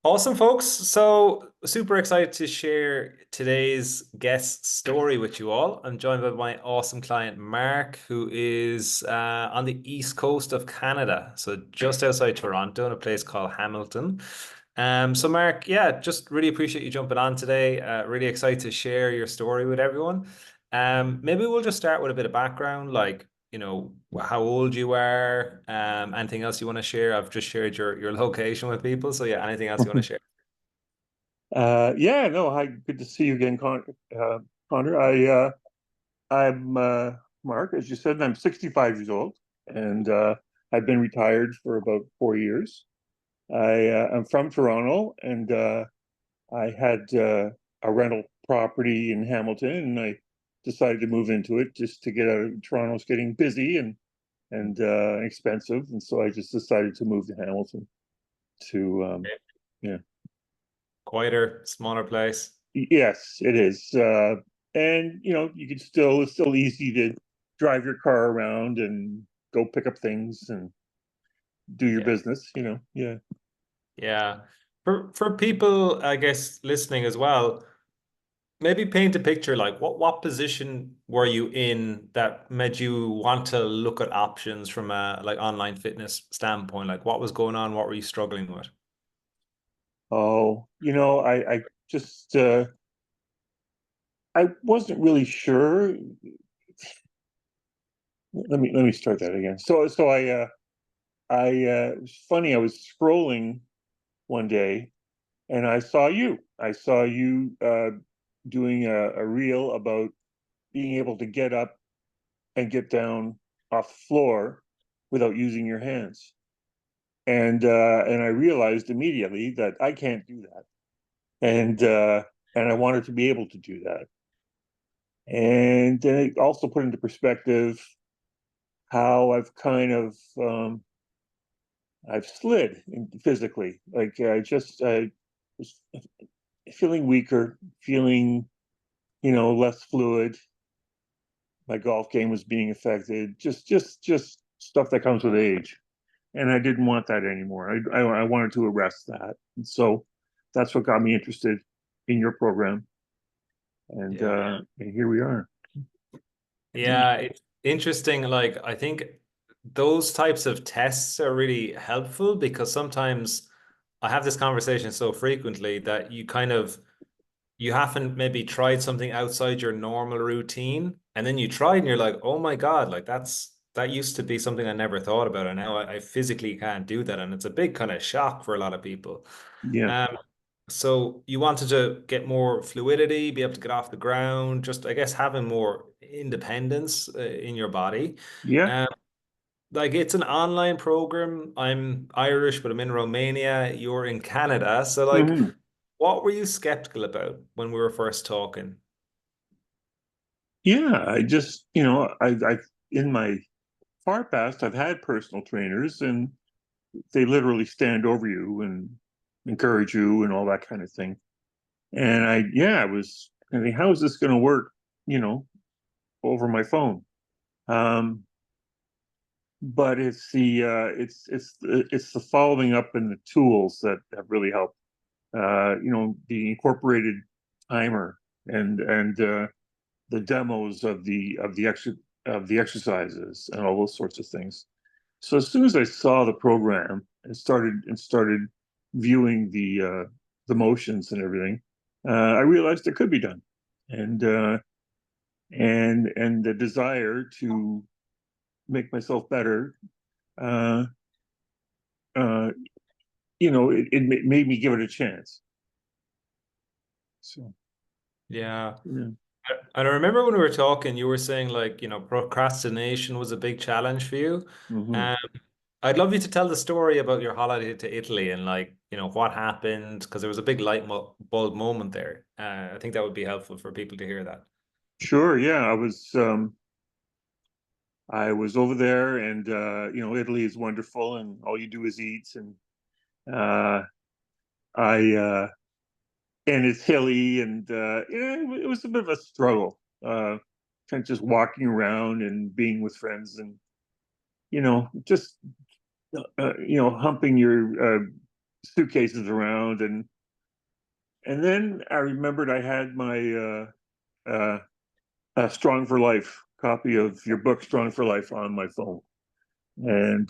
Awesome, folks. So, super excited to share today's guest story with you all. I'm joined by my awesome client, Mark, who is on the east coast of Canada. So, just outside Toronto in a place called Hamilton. So, Mark, yeah, just really appreciate you jumping on today. Really excited to share your story with everyone. Maybe we'll just start with a bit of background, like, how old you are, anything else you want to share. I've just shared your location with people. So yeah, anything else you want to share? Yeah, no, hi, good to see you again, Connor. I'm Mark, as you said, and I'm 65 years old, and I've been retired for about 4 years. I'm from Toronto, and I had a rental property in Hamilton, and I decided to move into it just to get out of Toronto's getting busy and expensive, and so I just decided to move to Hamilton to yeah. Quieter, smaller place. Yes, it is. And you can it's still easy to drive your car around and go pick up things and do your Yeah. business. Yeah. Yeah. For people, I guess, listening as well, maybe paint a picture like what position were you in that made you want to look at options from a like online fitness standpoint? Like what was going on? What were you struggling with? Oh, I just I wasn't really sure. Let me start that again. It was funny. I was scrolling one day and I saw you. I saw you doing a reel about being able to get up and get down off the floor without using your hands. And I realized immediately that I can't do that, and I wanted to be able to do that. And then it also put into perspective how I've slid physically. Like I was feeling weaker, feeling less fluid. My golf game was being affected. Just stuff that comes with age. And I didn't want that anymore. I wanted to arrest that, and so that's what got me interested in your program, Yeah. and here we are. Yeah, it's interesting. Like, I think those types of tests are really helpful because sometimes I have this conversation so frequently that you haven't maybe tried something outside your normal routine, and then you try and you're like, oh my God, like that used to be something I never thought about, and now I physically can't do that, and it's a big kind of shock for a lot of people. Yeah. Um, so you wanted to get more fluidity, be able to get off the ground, just I guess having more independence in your body. Yeah. Um, like it's an online program. I'm Irish, but I'm in Romania. You're in Canada. So like, Hmm. what were you skeptical about when we were first talking? Yeah. I just I in my far past I've had personal trainers, and they literally stand over you and encourage you and all that kind of thing. And I was thinking, how is this going to work? You know, over my phone. Um, but it's the following up and the tools that have really helped. The incorporated timer and the demos of the exercises and all those sorts of things. So as soon as I saw the program and started viewing the motions and everything, I realized it could be done, and and the desire to make myself better. Uh, uh, it made me give it a chance. So Yeah. yeah. And I remember when we were talking, you were saying like, procrastination was a big challenge for you. Hmm. Um, I'd love you to tell the story about your holiday to Italy and like, what happened because there was a big bulb moment there. I think that would be helpful for people to hear that. Sure. Yeah, I was over there, and Italy is wonderful, and all you do is eat, and uh, I and it's hilly, and it was a bit of a struggle, kind of just walking around and being with friends, and just humping your suitcases around, and then I remembered I had my Strong for Life copy of your book, Strong for Life, on my phone, and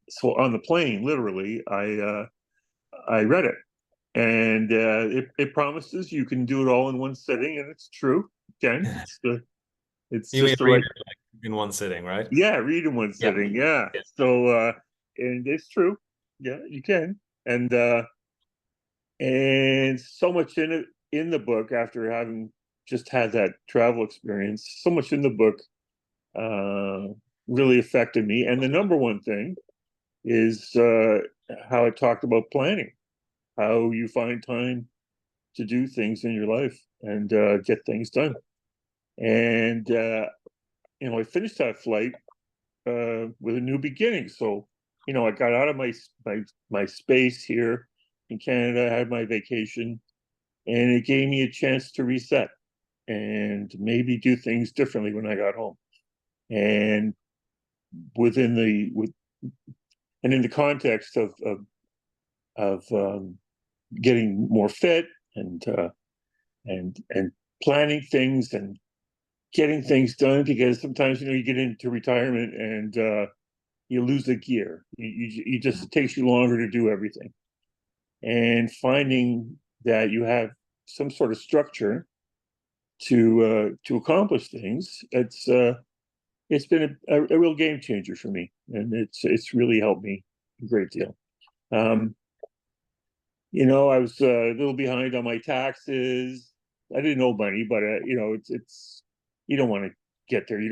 so on the plane, literally, I read it, and it promises you can do it all in one sitting, and it's true. Again, it's You mean just the read right. it like in one sitting, right? Yeah, read in one Yeah. sitting. Yeah. Yeah. So and it's true. Yeah, you can. And so much in it, in the book, after having just had that travel experience, so much in the book uh really affected me. And the number one thing is how it talked about planning, how you find time to do things in your life and get things done. And I finished that flight with a new beginning. So, I got out of my space here in Canada, had my vacation, and it gave me a chance to reset and maybe do things differently when I got home. And within the with and in the context of getting more fit and and planning things and getting things done, because sometimes you get into retirement and you lose the gear. You just, it takes you longer to do everything, and finding that you have some sort of structure to accomplish things. It's been a real game changer for me, and it's really helped me a great deal. Um, I was a little behind on my taxes. I didn't owe money, but it's you don't want to get there. Mm.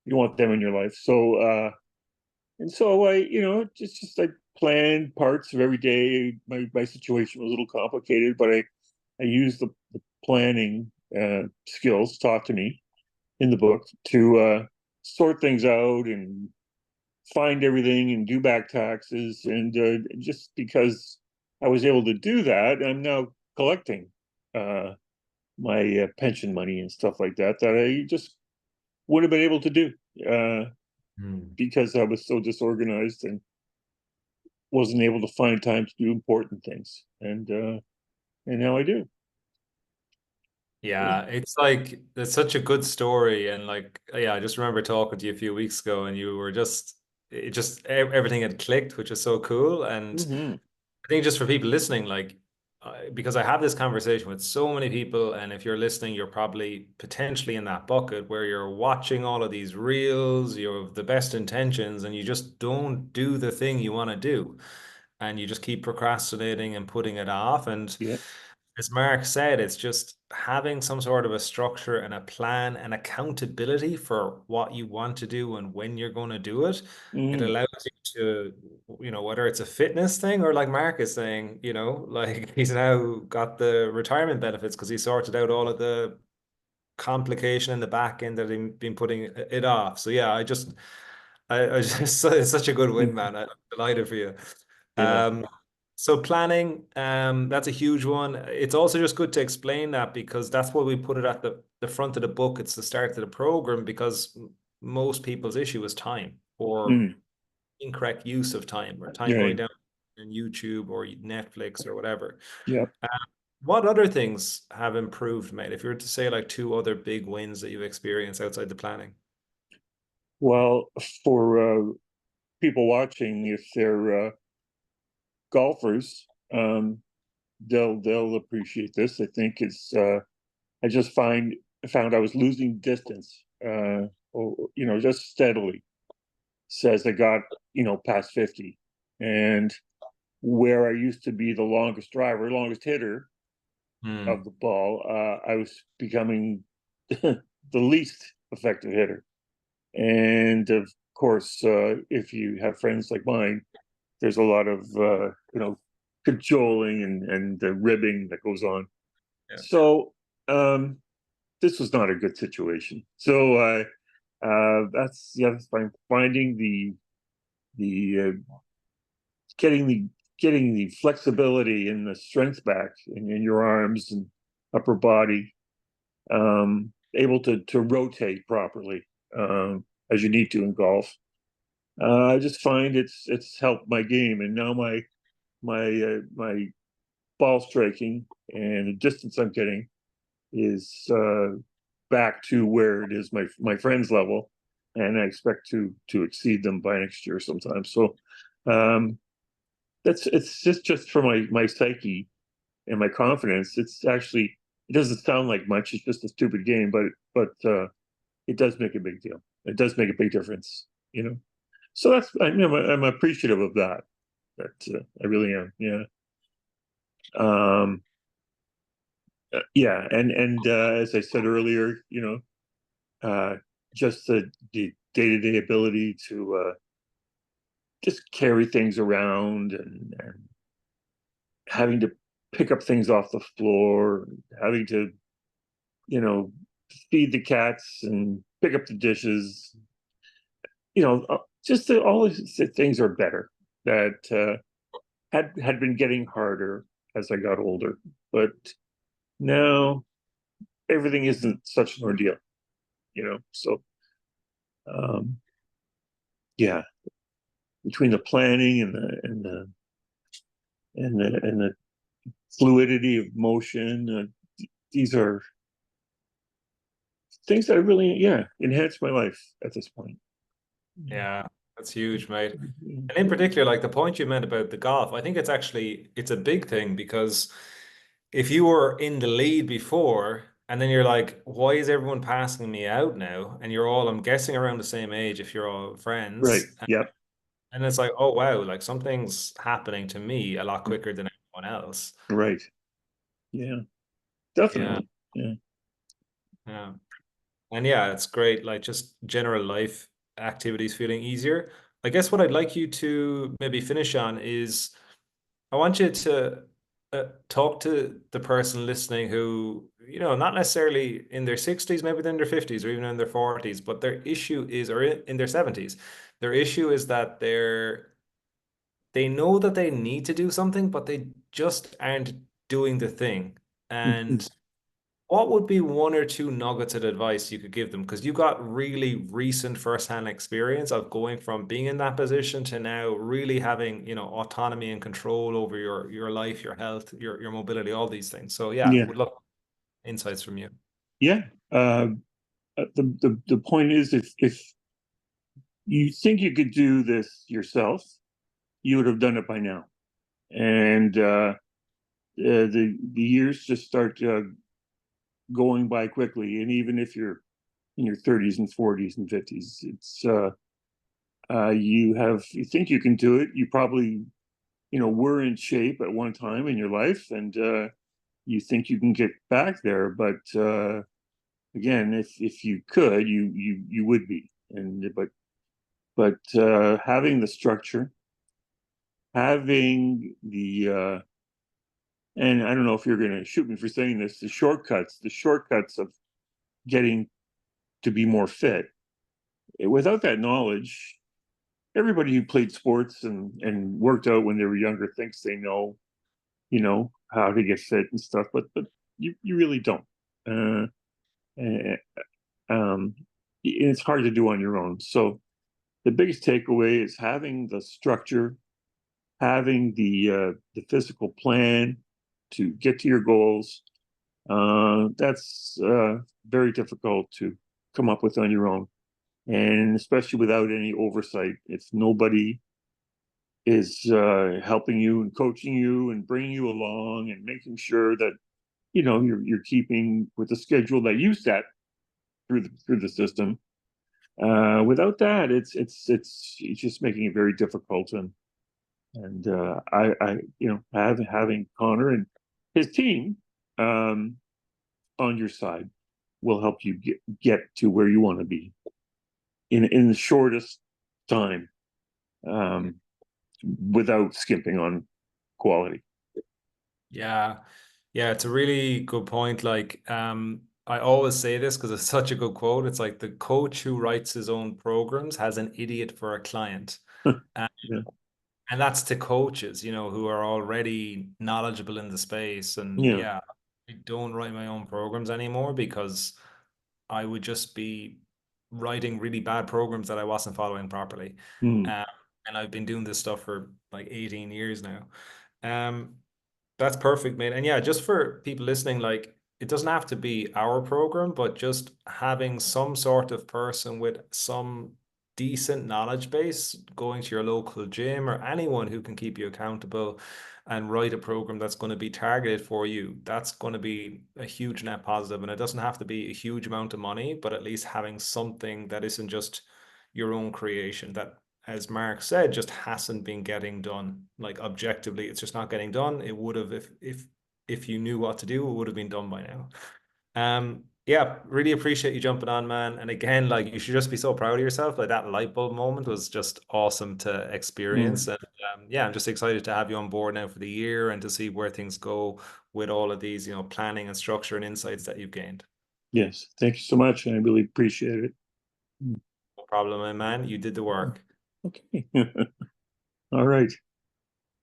You don't want them in your life. So I, just I planned parts of every day. My situation was a little complicated, but I used the planning skills taught to me in the book to sort things out and find everything and do back taxes. And just because I was able to do that, I'm now collecting uh, my pension money and stuff like that that I just wouldn't have been able to do uh, Mm. because I was so disorganized and wasn't able to find time to do important things. And now I do. Yeah, it's like it's such a good story, and like yeah, I just remember talking to you a few weeks ago, and you were just it just everything had clicked, which is so cool. And Mm-hmm. I think just for people listening, like because I have this conversation with so many people, and if you're listening, you're probably potentially in that bucket where you're watching all of these reels, you have the best intentions, and you just don't do the thing you want to do, and you just keep procrastinating and putting it off. And Yeah. as Mark said, it's just having some sort of a structure and a plan and accountability for what you want to do and when you're going to do it. It Mm-hmm. allows you to, whether it's a fitness thing or like Mark is saying, like he's now got the retirement benefits because he sorted out all of the complication in the back end that he'd been putting it off. So yeah, I just, it's such a good win, man. I'm delighted for you. Yeah. Um, so planning, that's a huge one. It's also just good to explain that because that's why we put it at the front of the book. It's the start of the program because most people's issue is time or Mm. incorrect use of time or time going Right. down on YouTube or Netflix or whatever. Yeah. Uh, what other things have improved, mate? If you were to say like two other big wins that you've experienced outside the planning. Well, for people watching, if they're golfers, they'll appreciate this. I think it's I just found I was losing distance, just steadily as I got past 50, and where I used to be the longest driver, longest hitter Hmm. of the ball, I was becoming the least effective hitter. And of course, if you have friends like mine, there's a lot of cajoling and ribbing that goes on. Yeah. So um, this was not a good situation. So that's finding the getting the getting the flexibility and the strength back in your arms and upper body, able to rotate properly as you need to in golf. I just find it's helped my game, and now my ball striking and the distance I'm getting is back to where it is my friends' level, and I expect to exceed them by next year sometime. So um, that's it's just for my psyche and my confidence. It's actually it doesn't sound like much. It's just a stupid game, but it does make a big deal. It does make a big difference, you know. So that's I'm appreciative of that. That I really am. Yeah. Um, yeah, and as I said earlier, uh, just the day-to-day ability to just carry things around and having to pick up things off the floor, having to, you know, feed the cats and pick up the dishes, just all these things are better that had been getting harder as I got older. But now everything isn't such an ordeal. So um, yeah, between the planning and the fluidity of motion, these are things that really enhance my life at this point. Yeah, that's huge, mate. And in particular, like the point you meant about the golf, I think it's a big thing because if you were in the lead before and then you're like, why is everyone passing me out now? And you're all, I'm guessing, around the same age if you're all Right. friends. Yep. And it's like, oh wow, like something's happening to me a lot quicker than everyone else. Right. Yeah. Yeah, Definitely. Yeah. yeah. And yeah, it's great. Like just general life activities feeling easier. I guess what I'd like you to maybe finish on is I want you to talk to the person listening who, not necessarily in their 60s, maybe they're in their 50s or even in their 40s, but their issue is, or in their 70s, their issue is that they know that they need to do something, but they just aren't doing the thing. Mhm. And what would be one or two nuggets of advice you could give them? Because you got really recent firsthand experience of going from being in that position to now really having, autonomy and control over your life, your health, your mobility, all these things. So yeah, Yeah. would love insights from you. Yeah. The point is, if you think you could do this yourself, you would have done it by now. And the years just start going by quickly. And even if you're in your 30s and 40s and 50s, you think you can do it. You probably were in shape at one time in your life, and you think you can get back there. But again, if you could, you would be. And but having the structure, having the and I don't know if you're going to shoot me for saying this, the shortcuts of getting to be more fit. Without that knowledge, everybody who played sports and worked out when they were younger thinks they know, how to get fit and stuff, but you really don't. Uh, and, um, it's hard to do on your own. So the biggest takeaway is having the structure, having the physical plan to get to your goals. That's very difficult to come up with on your own, and especially without any oversight. If nobody is helping you and coaching you and bringing you along and making sure that you're keeping with the schedule that you set through the system. Without that, it's just making it very difficult. And I having Connor and his team um, on your side will help you get to where you want to be in the shortest time, um, without skimping on quality. Yeah. Yeah, it's a really good point. Like, I always say this because it's such a good quote. It's like the coach who writes his own programs has an idiot for a client. Yeah, And that's to coaches, who are already knowledgeable in the space. And yeah, yeah, I don't write my own programs anymore because I would just be writing really bad programs that I wasn't following properly. Mm. Um, and I've been doing this stuff for like 18 years now. Um, that's perfect, mate. And yeah, just for people listening, like it doesn't have to be our program, but just having some sort of person with some decent knowledge base going to your local gym or anyone who can keep you accountable and write a program that's going to be targeted for you. That's going to be a huge net positive. And it doesn't have to be a huge amount of money, but at least having something that isn't just your own creation that, as Mark said, just hasn't been getting done. Like objectively, it's just not getting done. It would have if you knew what to do, it would have been done by now. Yeah, really appreciate you jumping on, man. And again, like you should just be so proud of yourself. Like that light bulb moment was just awesome to experience. Mm. And yeah, I'm just excited to have you on board now for the year and to see where things go with all of these, planning and structure and insights that you've gained. Yes, thank you so much. I really appreciate it. Mm. No problem, man. You did the work. Okay. All right.